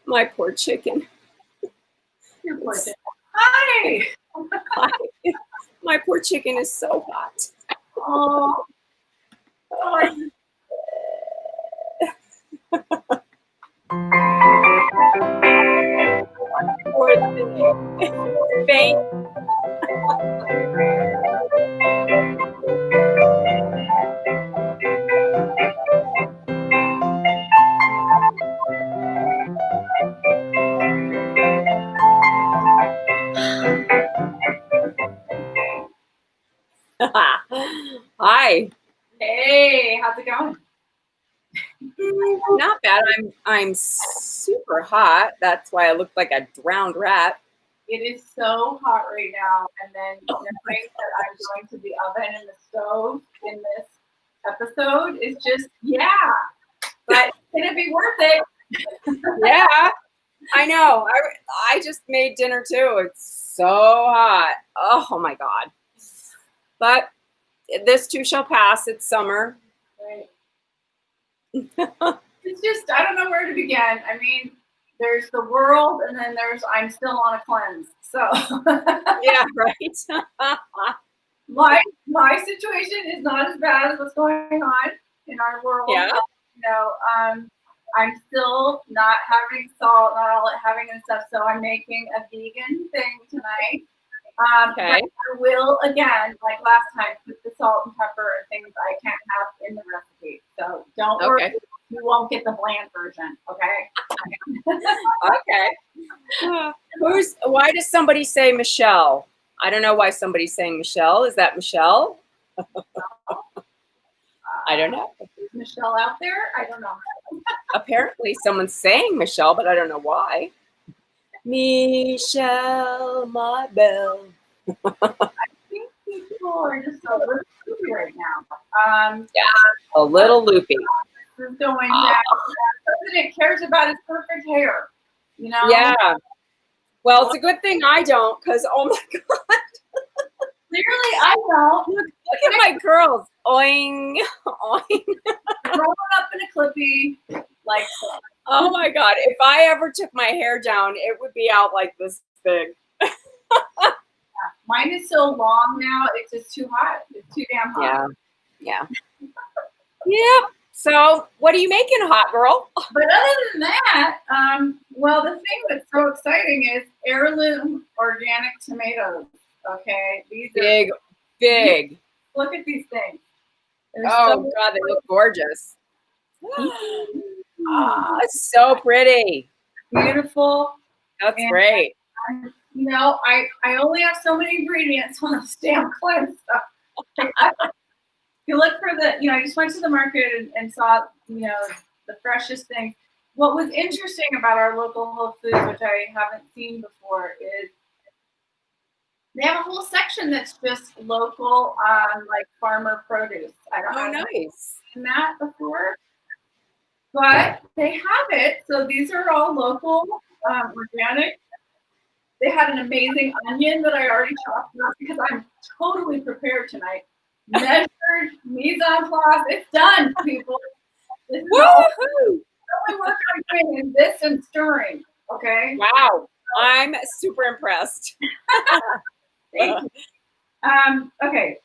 My poor chicken. Your poor chicken. Hi. My poor chicken is so hot. Oh. Oh. Poor thing. Faint. Hi. Hey, how's it going? Not bad. I'm super hot. That's why I look like a drowned rat. It is so hot right now, and then the thing that I'm going to the oven and the stove in this episode is just but it's gonna be worth it. Yeah, I know. I just made dinner too. It's so hot. Oh my God. But this too shall pass. It's summer. Right. It's just, I don't know where to begin. I mean, there's the world, and then I'm still on a cleanse. So yeah, right. my situation is not as bad as what's going on in our world. Yeah. You know, I'm still not having salt, not all having and stuff. So I'm making a vegan thing tonight. Okay. But I will again, like last time, put the salt and pepper and things I can't have in the recipe. So don't worry, you won't get the bland version. Okay. Okay. Why does somebody say Michelle? I don't know why somebody's saying Michelle. Is that Michelle? I don't know. Is Michelle out there? I don't know. Apparently someone's saying Michelle, but I don't know why. Michelle, my belle. I think people are just a little loopy right now. Yeah, a little loopy. This is going down. The president cares about his perfect hair. You know? Yeah. Well, it's a good thing I don't, because oh my God. Clearly, I don't. Look at my curls. Oing, oing. Growing up in a clippy, like. Oh my God. If I ever took my hair down, it would be out like this big. Yeah. Mine is so long now, it's just too hot. It's too damn hot. Yeah. Yeah. So what are you making, hot girl? But other than that, well, the thing that's so exciting is heirloom organic tomatoes. Okay. These are big. Look at these things. God, they look gorgeous. It's so pretty. Beautiful. That's great. You know, I only have so many ingredients on this damn cleanse stuff. You look for I just went to the market and saw, the freshest thing. What was interesting about our local Whole Foods, which I haven't seen before, is they have a whole section that's just local, like farmer produce. I don't know. Nice. Seen that before, but they have it. So these are all local, organic. They had an amazing onion that I already chopped up because I'm totally prepared tonight. Measured, mise en place. It's done, people. This is the only work I'm doing is this and stirring. Okay. Wow, I'm super impressed. Thank you. Okay,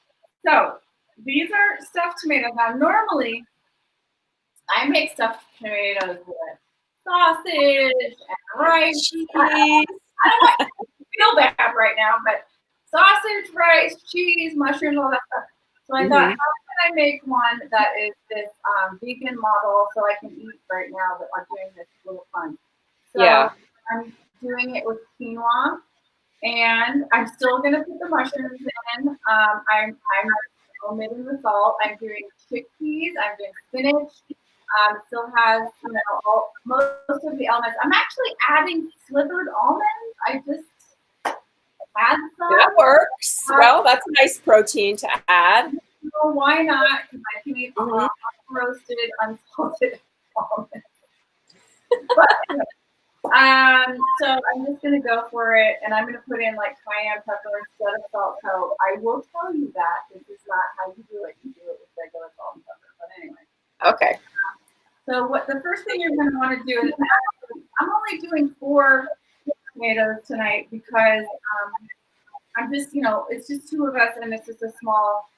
so these are stuffed tomatoes. Now, normally, I make stuffed tomatoes with sausage and rice. Cheese. I don't feel bad right now, but sausage, rice, cheese, mushrooms, all that stuff. So I thought, how can I make one that is this vegan model so I can eat right now that I'm doing this little fun? So I'm doing it with quinoa, and I'm still going to put the mushrooms in. I'm omitting the salt. I'm doing chickpeas. I'm doing spinach. Still has, most of the elements. I'm actually adding slivered almonds. I just add some. That works. Well, that's a nice protein to add. Well, why not? Because I can eat roasted, unsalted almonds. But, so I'm just going to go for it, and I'm going to put in like cayenne pepper instead of salt. So I will tell you that this is not how you do it. You do it with regular salt and pepper. But anyway. Okay. So what the first thing you're going to want to do is I'm only doing 4 tomatoes tonight because I'm just, it's just 2 of us and it's just a small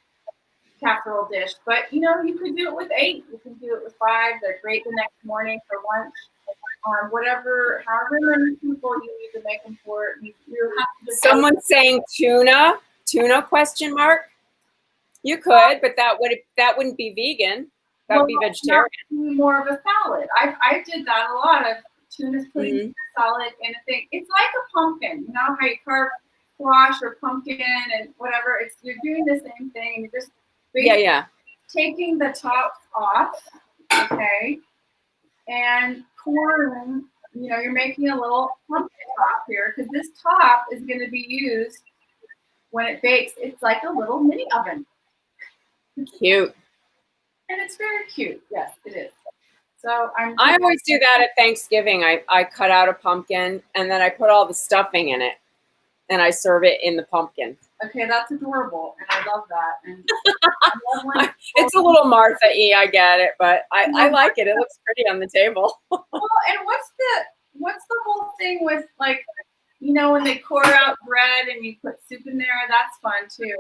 casserole dish. But, you could do it with 8. You can do it with 5. They're great the next morning for lunch. However many people you need to make them for. You have to just Someone's saying tuna question mark. You could, but that wouldn't be vegan. That would be vegetarian. More of a salad. I did that a lot of tuna's putting a salad in a thing. It's like a pumpkin. You know how you carve squash or pumpkin and whatever. You're doing the same thing, and you're just taking the top off, okay, and pouring. You're making a little pumpkin top here because this top is going to be used when it bakes. It's like a little mini oven. Cute. And it's very cute. Yes, it is. So I always do that at Thanksgiving. I cut out a pumpkin and then I put all the stuffing in it and I serve it in the pumpkin. Okay, that's adorable, and I love that. And I love it's a little Martha-y, I get it, but I like it. It looks pretty on the table. Well, and what's the whole thing with when they pour out bread and you put soup in there? That's fun too.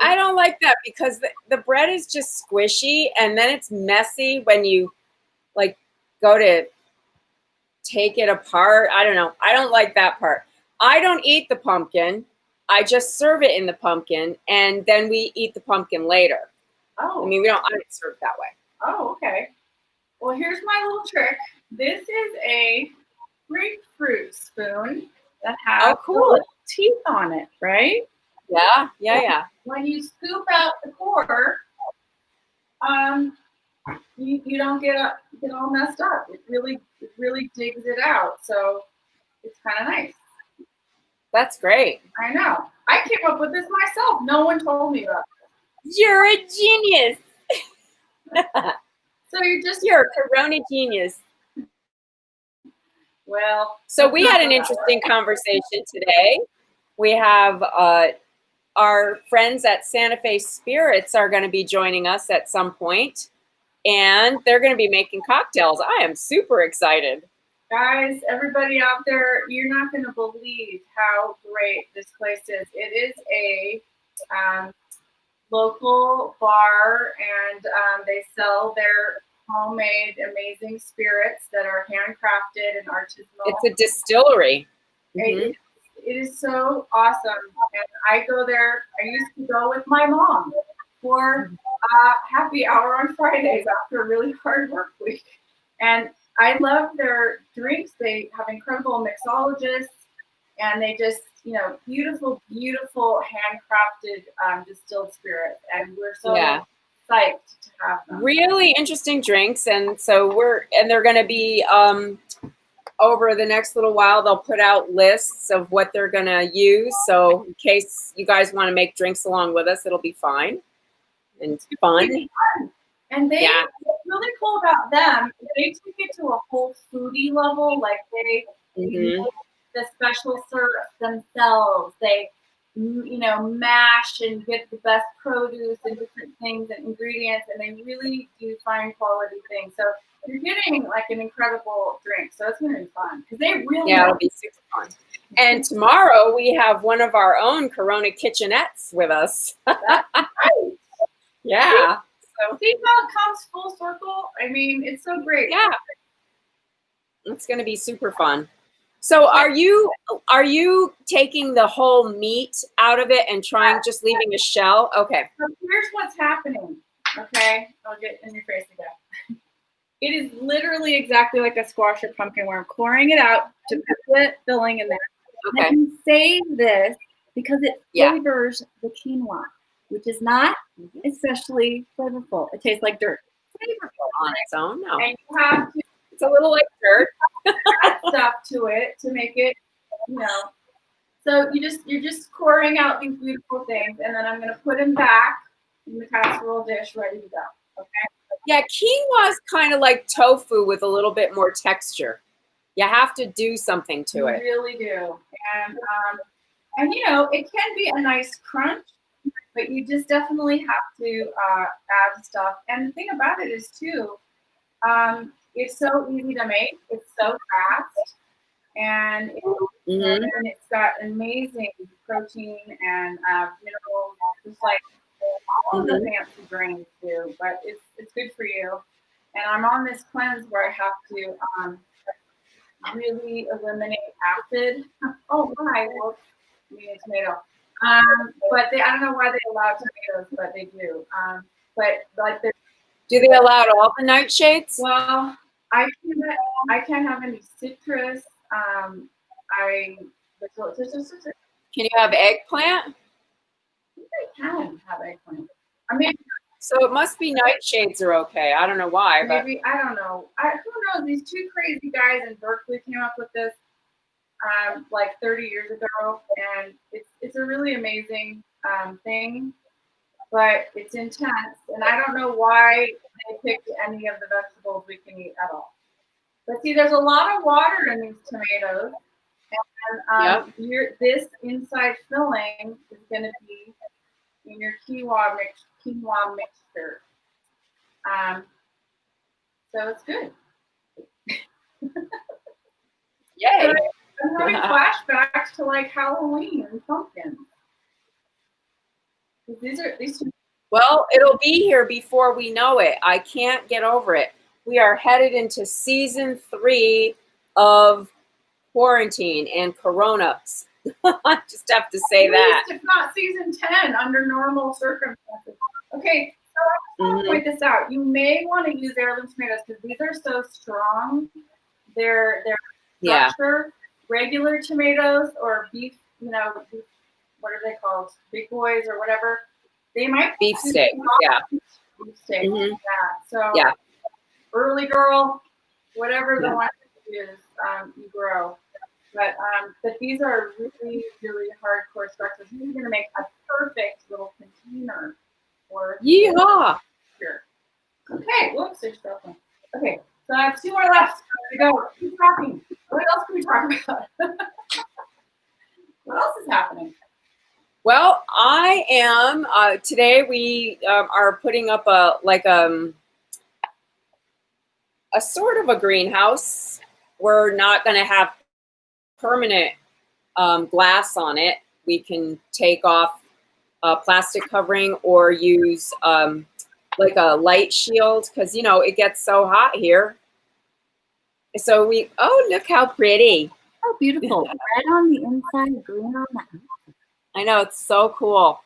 I don't like that because the bread is just squishy and then it's messy when you go to take it apart. I don't know. I don't like that part. I don't eat the pumpkin. I just serve it in the pumpkin and then we eat the pumpkin later. Oh. I mean, I don't serve it that way. Oh, okay. Well, here's my little trick. This is a grapefruit spoon that has little teeth on it, right? Yeah. When you scoop out the core, you don't get all messed up. It really digs it out. So it's kind of nice. That's great. I know. I came up with this myself. No one told me about it. You're a genius. So you're a Corona genius. Well, so we had an interesting conversation today. We have our friends at Santa Fe Spirits are going to be joining us at some point, and they're going to be making cocktails. I am super excited. Guys, everybody out there, you're not going to believe how great this place is. It is a local bar, and they sell their homemade, amazing spirits that are handcrafted and artisanal. It's a distillery. It is so awesome. And I go there. I used to go with my mom for happy hour on Fridays after a really hard work week. And I love their drinks. They have incredible mixologists, and they just, beautiful, beautiful handcrafted distilled spirits. And we're so psyched to have them. Really interesting drinks. And so they're going to be over the next little while, they'll put out lists of what they're going to use. So in case you guys want to make drinks along with us, it'll be fine and fun. And what's really cool about them, they take it to a whole foodie level. Like they make the special syrups themselves. They, mash and get the best produce and different things and ingredients, and they really do fine quality things. So you're getting like an incredible drink. So it's going to be fun because they really it'll be super fun. And tomorrow we have one of our own Corona kitchenettes with us. That's right. Yeah. So see how it comes full circle? I mean, it's so great. Yeah. It's going to be super fun. So are you taking the whole meat out of it and just leaving a shell? Okay. So here's what's happening. Okay. I'll get in your face again. It is literally exactly like a squash or pumpkin where I'm coring it out to put the filling in there. Okay. And then save this because it flavors the quinoa, which is not especially flavorful. It tastes like dirt. Flavorful on its own, no. And you have to. It's a little like dirt. Add stuff to it to make it, So you're just coring out these beautiful things, and then I'm gonna put them back in the casserole dish, ready to go. Okay. Yeah, quinoa is kind of like tofu with a little bit more texture. You have to do something to it. You really do, and it can be a nice crunch, but you just definitely have to add stuff. And the thing about it is too, It's so easy to make. It's so fast, and it's got amazing protein and minerals, just like all of the fancy grains do. But it's good for you. And I'm on this cleanse where I have to really eliminate acid. Oh my, whoops, we need a tomato. But I don't know why they allow tomatoes, but they do. But like do they allow all the nightshades? Well, I can't have any citrus. I Can you have eggplant? I can have eggplant. I mean, so it must be nightshades are okay. I don't know why, maybe I don't know. Who knows? These two crazy guys in Berkeley came up with this like 30 years ago, and it's a really amazing thing, but it's intense, and I don't know why they picked any of the vegetables we can eat at all. But see, there's a lot of water in these tomatoes, and this inside filling is going to be in your quinoa mixture. So it's good. Yay! I'm having flashbacks to like Halloween and pumpkins. These two. Well, it'll be here before we know it. I can't get over it. We are headed into season 3 of quarantine and corona. I just have to say that. If not season 10 under normal circumstances. Okay, so I want to point this out. You may want to use heirloom tomatoes because these are so strong. They're structure. Regular tomatoes or beef, what are they called? Big boys or whatever. They might beef steak. Beef steak. Yeah. So early girl, whatever the one is, you grow. But these are really, really hardcore structures. These are going to make a perfect little container for yeehaw. Here. Okay, whoops, there's stuff. Okay, so I have 2 more left to go. Keep talking. What else can we talk about? What else is happening? Well, I am today. We are putting up a sort of a greenhouse. We're not going to have permanent glass on it. We can take off plastic covering or use like a light shield because it gets so hot here. So look how pretty. Oh, beautiful. Red on the inside, green on the outside. I know, it's so cool.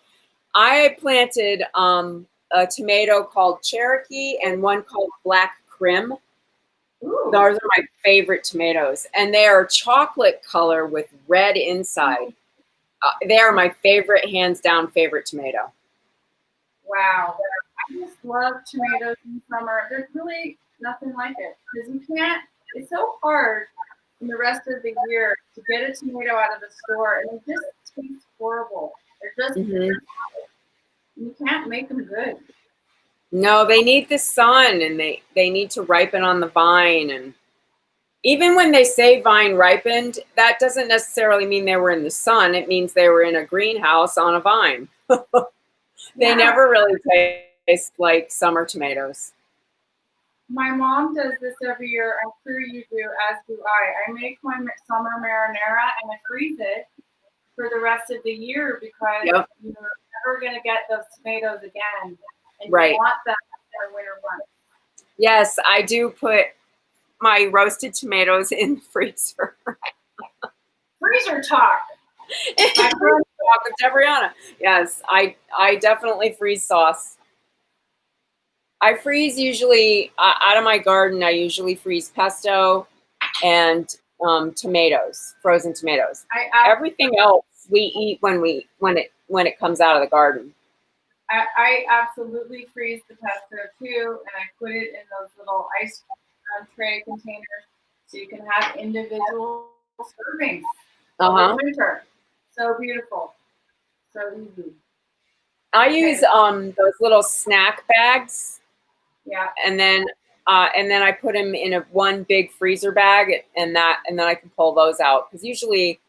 I planted a tomato called Cherokee and one called Black Crim. Ooh. Those are my favorite tomatoes. And they are chocolate color with red inside. They are my favorite, hands down favorite tomato. Wow. I just love tomatoes in summer. There's really nothing like it. Because it's so hard in the rest of the year to get a tomato out of the store, and it just tastes horrible. They're just you can't make them good. No, they need the sun, and they need to ripen on the vine. And even when they say vine ripened, that doesn't necessarily mean they were in the sun. It means they were in a greenhouse on a vine. They never really taste like summer tomatoes. My mom does this every year. I'm sure you do, as do I. I make my summer marinara and I freeze it for the rest of the year because you're never going to get those tomatoes again. And you want them in the winter months. Yes, I do put my roasted tomatoes in the freezer. Freezer talk. With Debriana. Yes, I definitely freeze sauce. I freeze usually out of my garden. I usually freeze pesto and tomatoes, frozen tomatoes. Everything else we eat when it comes out of the garden. I absolutely freeze the pesto too, and I put it in those little ice tray containers so you can have individual servings in winter. So beautiful, so easy. I use those little snack bags. Yeah. And then I put them in one big freezer bag, and then I can pull those out because usually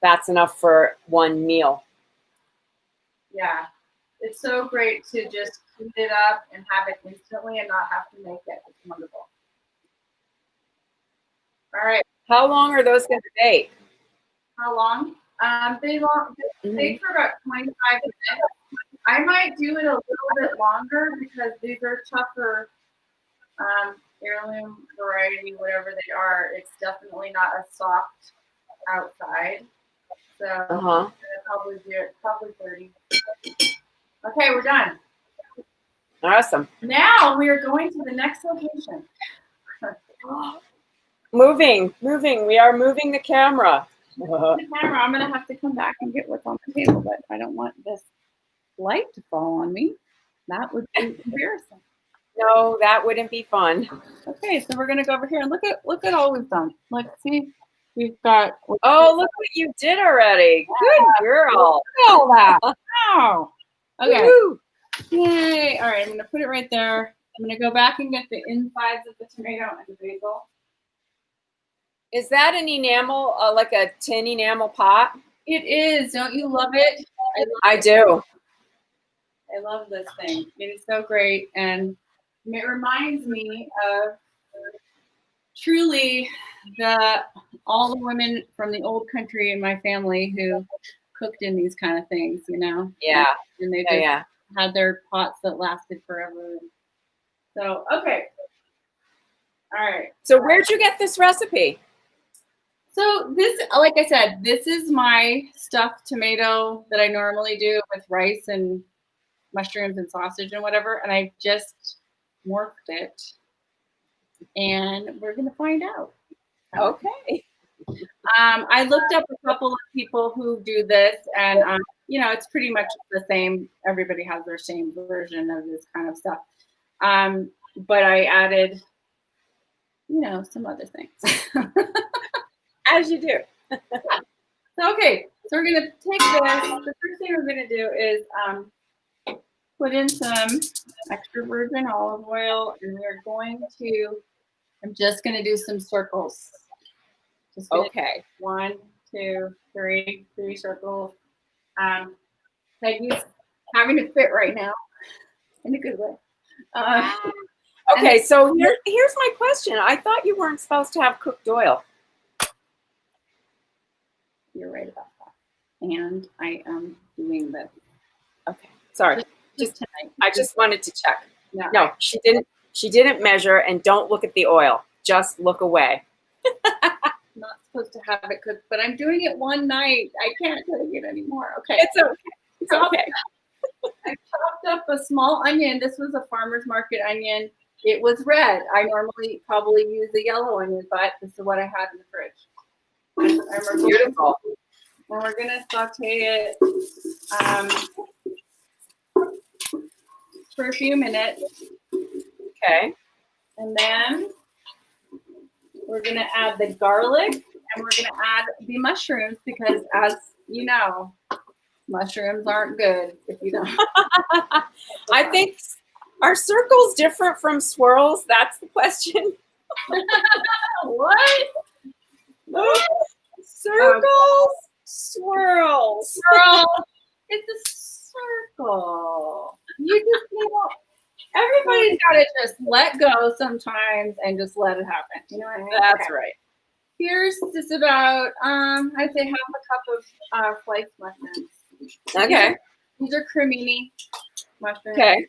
that's enough for one meal. Yeah, it's so great to just heat it up and have it instantly and not have to make it. It's wonderful. All right. How long are those going to bake? How long? They bake for about 25 minutes. I might do it a little bit longer because these are tougher heirloom variety, whatever they are. It's definitely not a soft outside. So I'm gonna probably do it probably 30. Okay, we're done. Awesome. Now we are going to the next location. Moving. We are moving the camera. The camera. I'm gonna have to come back and get what's on the table, but I don't want this light to fall on me. That would be embarrassing. No, that wouldn't be fun. Okay, so we're gonna go over here and look at all we've done. Let's see. We've got. Oh, look what you did already. Good girl. Look at all that. Wow. Okay. Woo-hoo. Yay. All right, I'm gonna put it right there. I'm gonna go back and get the insides of the tomato and the basil. Is that an enamel, like a tin enamel pot? It is. Don't you love it? I do. I love this thing. It is so great, and it reminds me of truly all the women from the old country in my family who cooked in these kind of things, you know. Yeah. And they just had their pots that lasted forever. So okay. All right. So where'd you get this recipe? So this, like I said, this is my stuffed tomato that I normally do with rice and mushrooms and sausage and whatever, and I just morphed it, and we're gonna find out. Okay. I looked up a couple of people who do this, and you know, it's pretty much the same. Everybody has their same version of this kind of stuff, but I added, you know, some other things. As you do. So, okay, so we're gonna take this. The first thing we're gonna do is put in some extra virgin olive oil, and we're going to. I'm just gonna do some circles. Okay. 1, 2, 3 circles. Peggy's having to fit right now in a good way. Okay, so here's my question. I thought you weren't supposed to have cooked oil. You're right about that. And I am doing this. Okay. Sorry. Just tonight. I just wanted to check. No, she didn't. She didn't measure, and don't look at the oil. Just look away. I'm not supposed to have it cooked, but I'm doing it one night. I can't take it anymore. Okay. It's okay. It's okay. I chopped up a small onion. This was a farmer's market onion. It was red. I normally probably use a yellow onion, but this is what I had in the fridge. Beautiful. And we're gonna saute it for a few minutes. Okay. And then we're gonna add the garlic, and we're gonna add the mushrooms because, as you know, mushrooms aren't good if you don't. I think, are circles different from swirls? That's the question. What? Circles, swirls. Girl, it's a circle. You just, you know, everybody's got to just let go sometimes and just let it happen. You know what I mean? That's right. Here's just about, I'd say half a cup of sliced mushrooms. Okay. These are cremini mushrooms. Okay.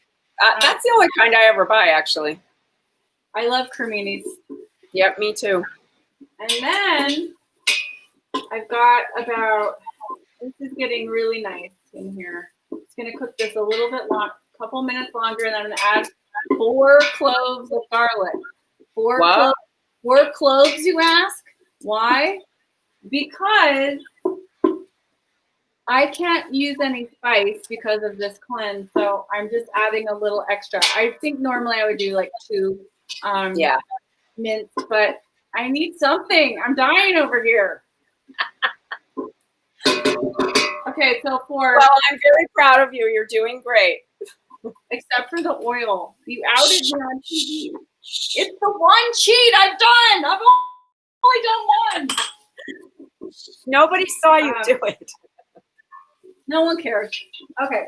That's the only kind I ever buy, actually. I love creminis. Yep, me too. And then I've got about, this is getting really nice in here. It's going to cook this a little bit long, a couple minutes longer, and then I'm going to add 4 cloves of garlic. 4 cloves, you ask? Why? Because I can't use any spice because of this cleanse, so I'm just adding a little extra. I think normally I would do like 2 mints, but I need something. I'm dying over here. Okay, so Well, I'm very proud of you. You're doing great. Except for the oil. You outed me on TV. It's the one cheat I've done. I've only done one. Nobody saw you do it. No one cares. Okay.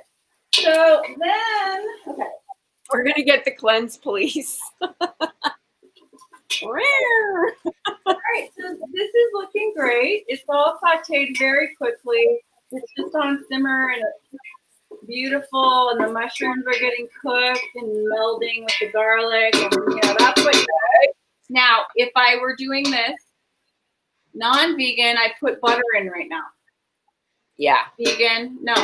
So then, okay. We're going to get the cleanse police. Rare. All right, so this is looking great. It's all sauteed very quickly. It's just on simmer and it's beautiful, and the mushrooms are getting cooked and melding with the garlic, and that's what you like. Now, if I were doing this non-vegan, I put butter in right now. Yeah. Vegan, no,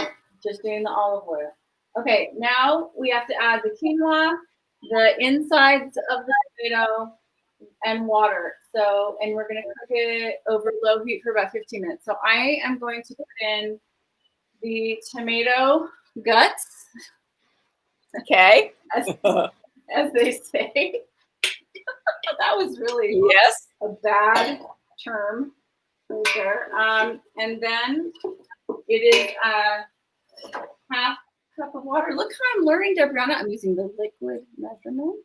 just doing the olive oil. Okay, now we have to add the quinoa, the insides of the tomato, and water. So, and we're going to cook it over low heat for about 15 minutes. So I am going to put in the tomato guts. Okay. As they say. That was really yes. a bad term right there. And then it is half cup of water. Look how I'm learning, Debriana. I'm using the liquid measurement.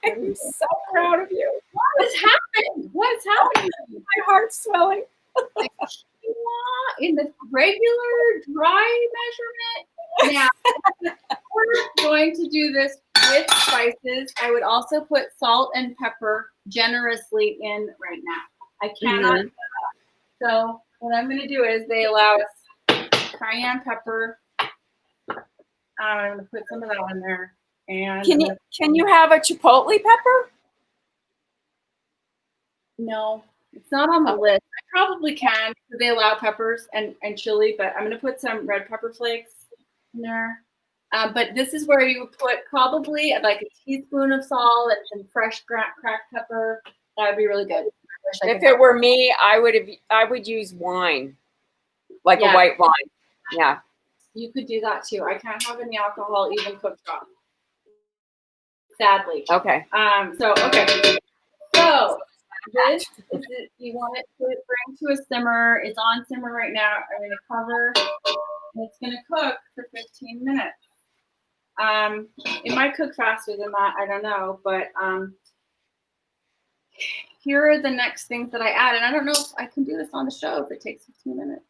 I'm so proud of you. What has happened? What's happening? My heart's swelling. In the regular dry measurement. Now, we're going to do this with spices. I would also put salt and pepper generously in right now. I cannot. So what I'm going to do is they allow us cayenne pepper. I'm going to put some of that in there. And can you have a chipotle pepper? No, it's not on the list. I probably can because they allow peppers and chili, but I'm going to put some red pepper flakes in there. But this is where you would put probably like a teaspoon of salt and some fresh cracked pepper. That would be really good. If it were me, I would use wine, like a white wine. Yeah. You could do that too. I can't have any alcohol even cooked up. Sadly. Okay. So this is it. You want it to bring to a simmer. It's on simmer right now. I'm going to cover. And it's going to cook for 15 minutes. It might cook faster than that. I don't know. But here are the next things that I add. And I don't know if I can do this on the show if it takes 15 minutes.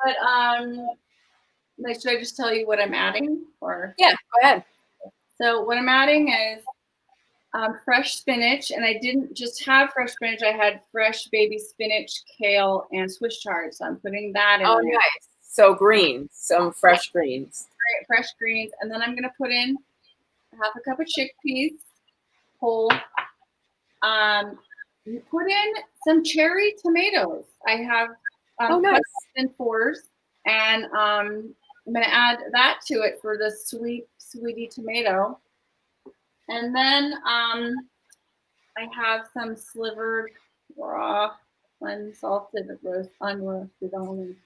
But should I just tell you what I'm adding? Or yeah, go ahead. So what I'm adding is fresh spinach, and I didn't just have fresh spinach. I had fresh baby spinach, kale, and Swiss chard. So I'm putting that in. Oh, nice. So green, some fresh greens. Right, fresh greens, and then I'm gonna put in half a cup of chickpeas, whole. You put in some cherry tomatoes. I have nice. in fours, and I'm gonna add that to it for the sweetie tomato. And then I have some slivered raw unsalted unroasted almonds.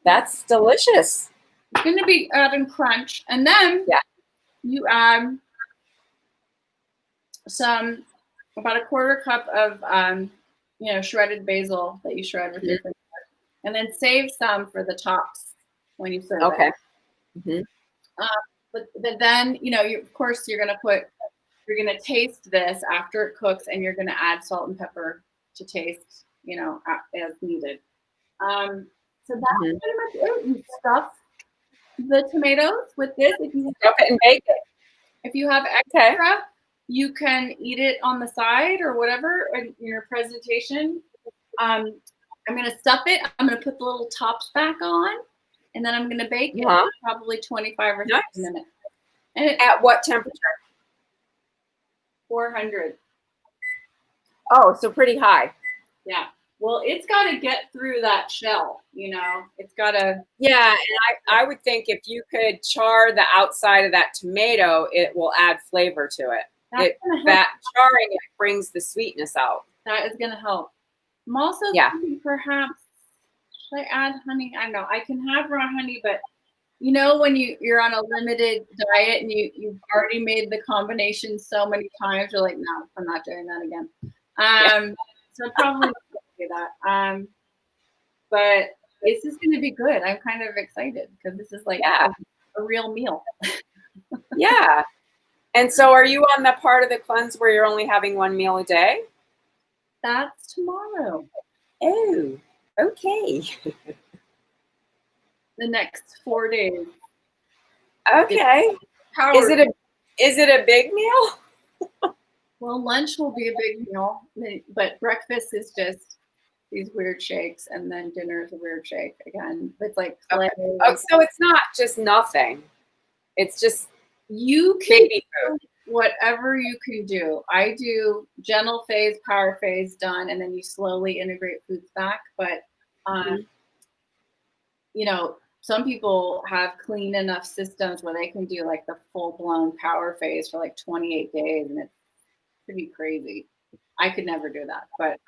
That's delicious. It's going to be adding crunch. And then you add about a quarter cup of shredded basil that you shred with your finger. And then save some for the tops when you serve it. Okay. Mm-hmm. But then, of course, you're going to taste this after it cooks, and you're going to add salt and pepper to taste, as needed. So that's pretty much it. You stuff the tomatoes with this. If you stuff it and bake it. If you have extra, you can eat it on the side or whatever in your presentation. I'm going to stuff it. I'm going to put the little tops back on. And then I'm going to bake it probably 25 or 30 minutes. And at what temperature? 400. Oh, so pretty high. Yeah. Well, it's got to get through that shell, It's got to. Yeah, and I would think if you could char the outside of that tomato, it will add flavor to it. That charring it brings the sweetness out. That is going to help. I'm also thinking perhaps. Should I add honey? I don't know. I can have raw honey, but when you're on a limited diet and you've already made the combination so many times, you're like, no, I'm not doing that again. So probably not going to do that. But this is going to be good. I'm kind of excited because this is like a real meal. Yeah. And so are you on the part of the cleanse where you're only having one meal a day? That's tomorrow. Oh. Okay. The next 4 days. Okay. Is it Is it a big meal? Well, lunch will be a big meal, but breakfast is just these weird shakes, and then dinner is a weird shake again. It's like Okay. Oh, so it's not just nothing. It's just you can baby food. whatever you can do. I do gentle phase, power phase done, and then you slowly integrate foods back. But you know, some people have clean enough systems where they can do like the full blown power phase for like 28 days, and it's pretty crazy. I could never do that, but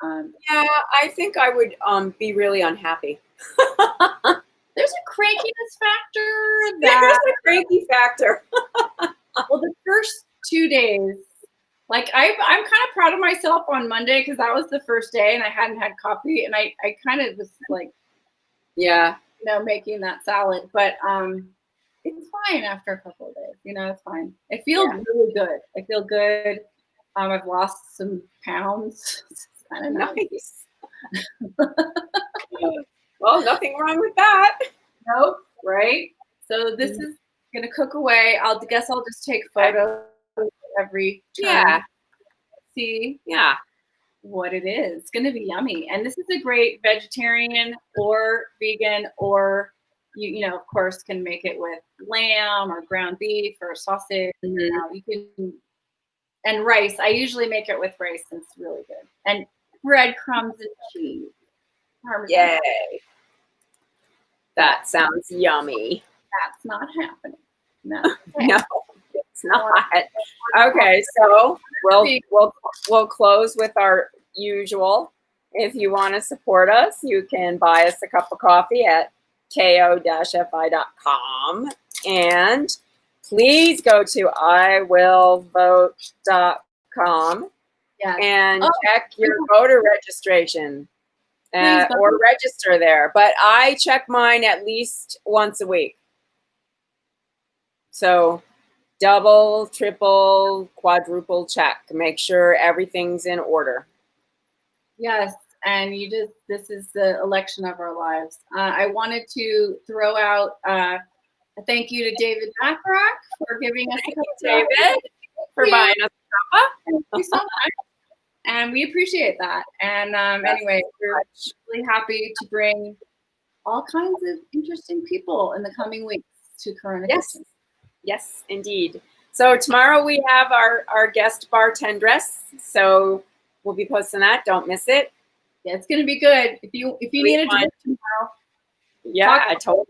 Yeah, I think I would be really unhappy. there's a crankiness factor There's that a cranky factor. well, the first 2 days, like I'm kind of proud of myself on Monday because that was the first day and I hadn't had coffee, and I kind of was like, Yeah. you know, making that salad, but it's fine after a couple of days. You know, it's fine. It feels really good. I feel good. I've lost some pounds. It's kind of Nice. Well, nothing wrong with that. Nope, right? So this is gonna cook away. Guess I'll just take photos every turn. Yeah. See Yeah. what it is. It's gonna be yummy. And this is a great vegetarian or vegan, or you know, of course, can make it with lamb or ground beef or sausage. You know, you can, and rice. I usually make it with rice, and it's really good. And breadcrumbs and cheese. Parmesan. Yay. That sounds yummy. That's not happening. No. No, it's not. Okay, so we'll close with our usual. If you want to support us, you can buy us a cup of coffee at ko-fi.com, and please go to iwillvote.com and check your voter registration. Or register there. But I check mine at least once a week. So double, triple, quadruple check. Make sure everything's in order. Yes, and this is the election of our lives. I wanted to throw out a thank you to David Bacharach for giving us a cup of David, for buying us a cup. Thank you so much. And we appreciate that. And anyway, we're really happy to bring all kinds of interesting people in the coming weeks to Coronakitchen. Yes, indeed. So tomorrow we have our guest bartendress. So we'll be posting that. Don't miss it. Yeah, it's going to be good. If you need a drink tomorrow. Yeah, I totally.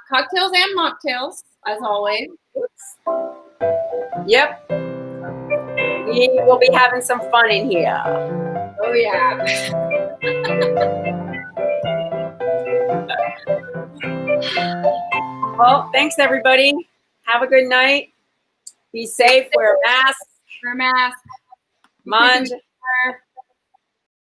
Cocktails and mocktails, as always. Yep. We will be having some fun in here. Oh, yeah. Well, thanks, everybody. Have a good night. Be safe. Wear a mask. Wear a mask. Mind